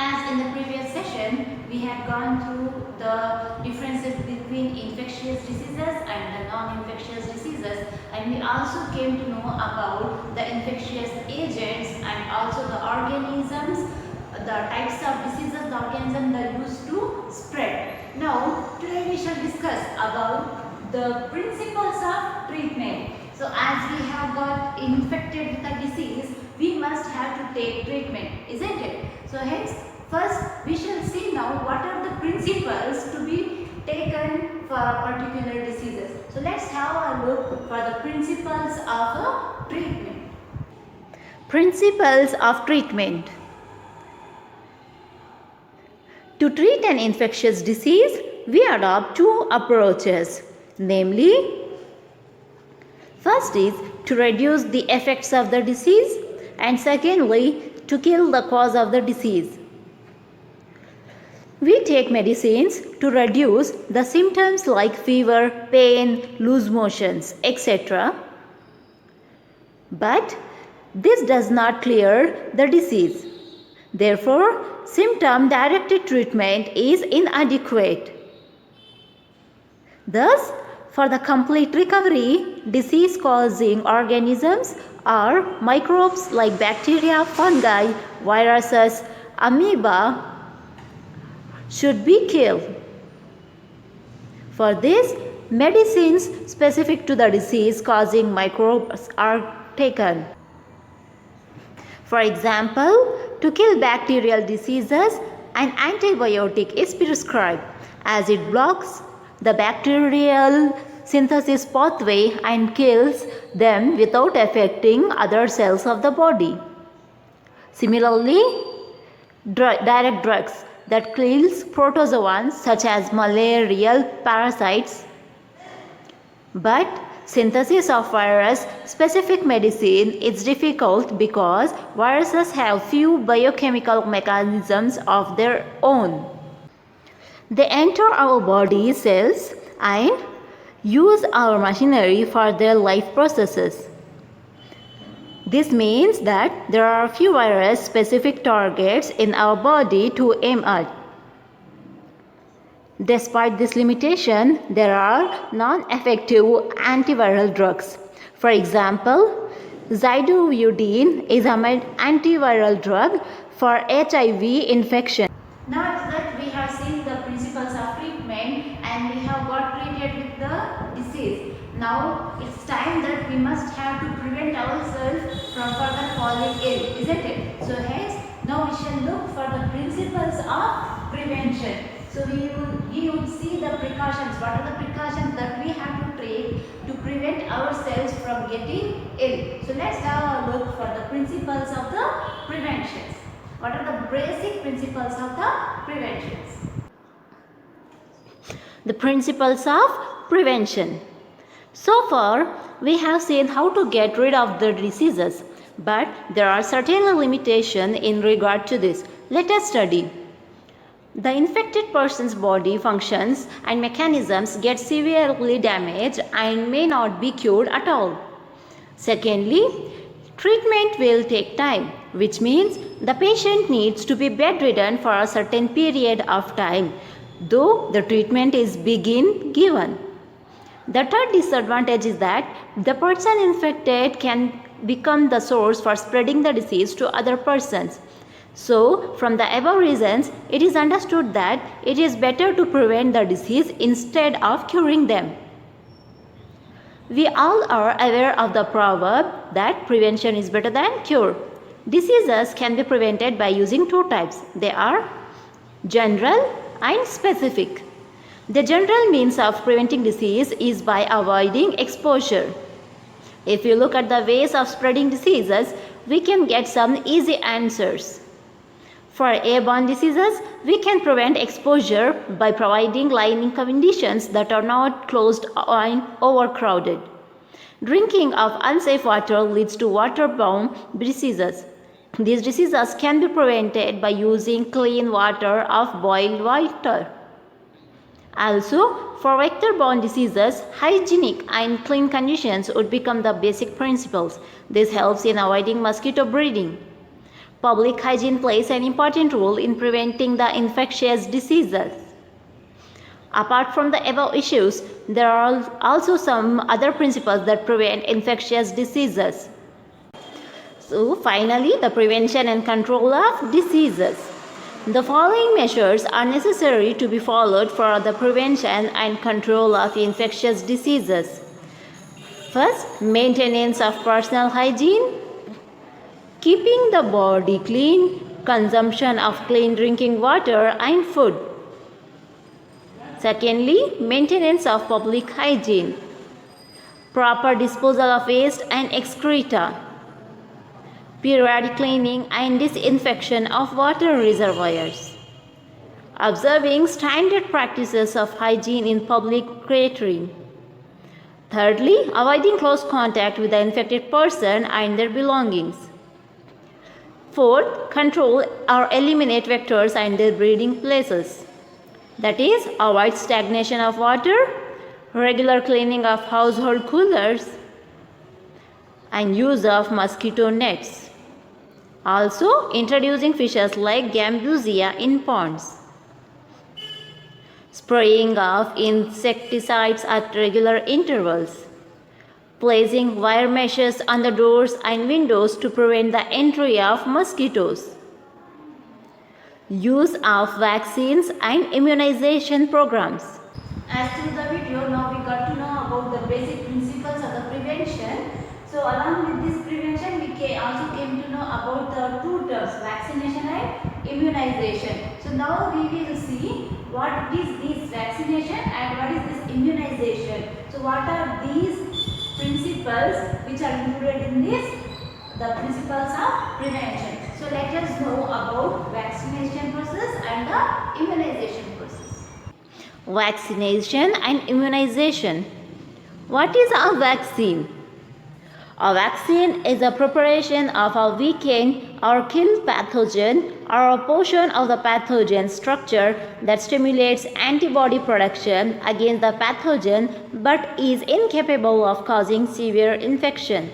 as in the previous session, we had gone through the differences between infectious diseases and the non-infectious diseases, and we also came to know about the infectious agents and also the organisms, the types of diseases, the organisms that are used to spread. Now, today we shall discuss about the principles of treatment. So, as we have got infected with a disease, we must have to take treatment, isn't it? So hence, first we shall see now what are the principles to be taken for a particular diseases. So let's have a look for the principles of a treatment. Principles of treatment. To treat an infectious disease, we adopt two approaches, namely, first is to reduce the effects of the disease, and secondly, to kill the cause of the disease. We take medicines to reduce the symptoms like fever, pain, loose motions, etc. But this does not clear the disease. Therefore, symptom-directed treatment is inadequate. Thus, for the complete recovery, disease-causing organisms are microbes like bacteria, fungi, viruses, amoeba should be killed. For this, medicines specific to the disease-causing microbes are taken. For example, to kill bacterial diseases, an antibiotic is prescribed as it blocks the bacterial synthesis pathway and kills them without affecting other cells of the body. Similarly, direct drugs that kills protozoans such as malarial parasites, but synthesis of virus specific medicine is difficult because viruses have few biochemical mechanisms of their own. They enter our body cells and use our machinery for their life processes. This means that there are few virus specific targets in our body to aim at. Despite this limitation, there are non-effective antiviral drugs. For example, zidovudine is an antiviral drug for HIV infection. Now that we have seen the principles of treatment and we have got treated with the disease, now it's time that we must have to prevent ourselves from further falling ill, isn't it? So hence, now we shall look for the principles of prevention. So we would see the precautions. What are the precautions that we have to take to prevent ourselves from getting ill? So let's have a look for the principles of the preventions. What are the basic principles of the preventions? The principles of prevention. So far, we have seen how to get rid of the diseases, but there are certain limitations in regard to this. Let us study. The infected person's body functions and mechanisms get severely damaged and may not be cured at all. Secondly, treatment will take time, which means the patient needs to be bedridden for a certain period of time, though the treatment is given. The third disadvantage is that the person infected can become the source for spreading the disease to other persons. So, from the above reasons, it is understood that it is better to prevent the disease instead of curing them. We all are aware of the proverb that prevention is better than cure. Diseases can be prevented by using two types. They are general and specific. The general means of preventing disease is by avoiding exposure. If you look at the ways of spreading diseases, we can get some easy answers. For airborne diseases, we can prevent exposure by providing living conditions that are not closed and overcrowded. Drinking of unsafe water leads to waterborne diseases. These diseases can be prevented by using clean water of boiled water. Also, for vector-borne diseases, hygienic and clean conditions would become the basic principles. This helps in avoiding mosquito breeding. Public hygiene plays an important role in preventing the infectious diseases. Apart from the above issues, there are also some other principles that prevent infectious diseases. So finally, the prevention and control of diseases. The following measures are necessary to be followed for the prevention and control of infectious diseases. First, maintenance of personal hygiene, keeping the body clean, consumption of clean drinking water and food. Secondly, maintenance of public hygiene, proper disposal of waste and excreta, periodic cleaning and disinfection of water reservoirs, observing standard practices of hygiene in public catering. Thirdly, avoiding close contact with the infected person and their belongings. Fourth, control or eliminate vectors and their breeding places. That is, avoid stagnation of water, regular cleaning of household coolers, and use of mosquito nets. Also, introducing fishes like gambusia in ponds. Spraying of insecticides at regular intervals. Placing wire meshes on the doors and windows to prevent the entry of mosquitoes. Use of vaccines and immunization programs. As through the video, now we got to know about the basic principles of the prevention. So along with this prevention, we also came to know about the two terms, vaccination and immunization. So now we will see what is this vaccination and what is this immunization. So what are these principles which are included in this, the principles of prevention. So let us know about vaccination process and the immunization process. Vaccination and immunization. What is a vaccine? A vaccine is a preparation of a weaken or kill pathogen or a portion of the pathogen structure that stimulates antibody production against the pathogen but is incapable of causing severe infection.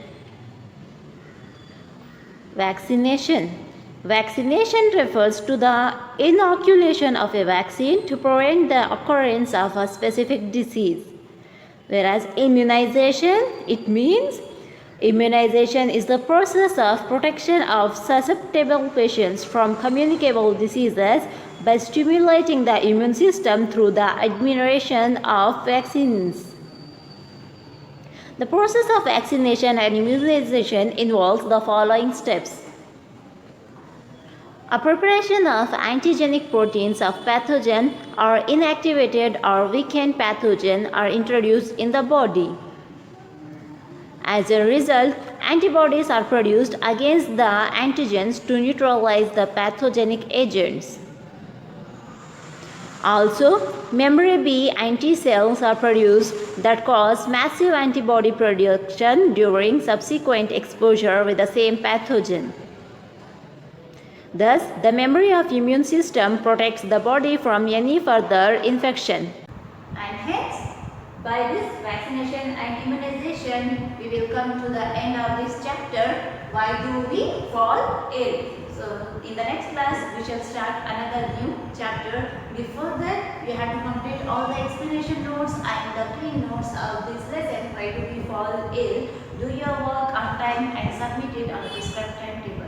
Vaccination. Vaccination refers to the inoculation of a vaccine to prevent the occurrence of a specific disease. Whereas immunization, it means immunization is the process of protection of susceptible patients from communicable diseases by stimulating the immune system through the administration of vaccines. The process of vaccination and immunization involves the following steps. A preparation of antigenic proteins of pathogen or inactivated or weakened pathogen are introduced in the body. As a result, antibodies are produced against the antigens to neutralize the pathogenic agents. Also, memory B anti-cells are produced that cause massive antibody production during subsequent exposure with the same pathogen. Thus, the memory of immune system protects the body from any further infection. And hence, by this vaccination and immunization, we will come to the end of this chapter. Why do we fall ill? So, in the next class, we shall start another new chapter. Before that, we have to complete all the explanation notes and the key notes of this lesson. Why do we fall ill? Do your work on time and submit it on the prescribed timetable.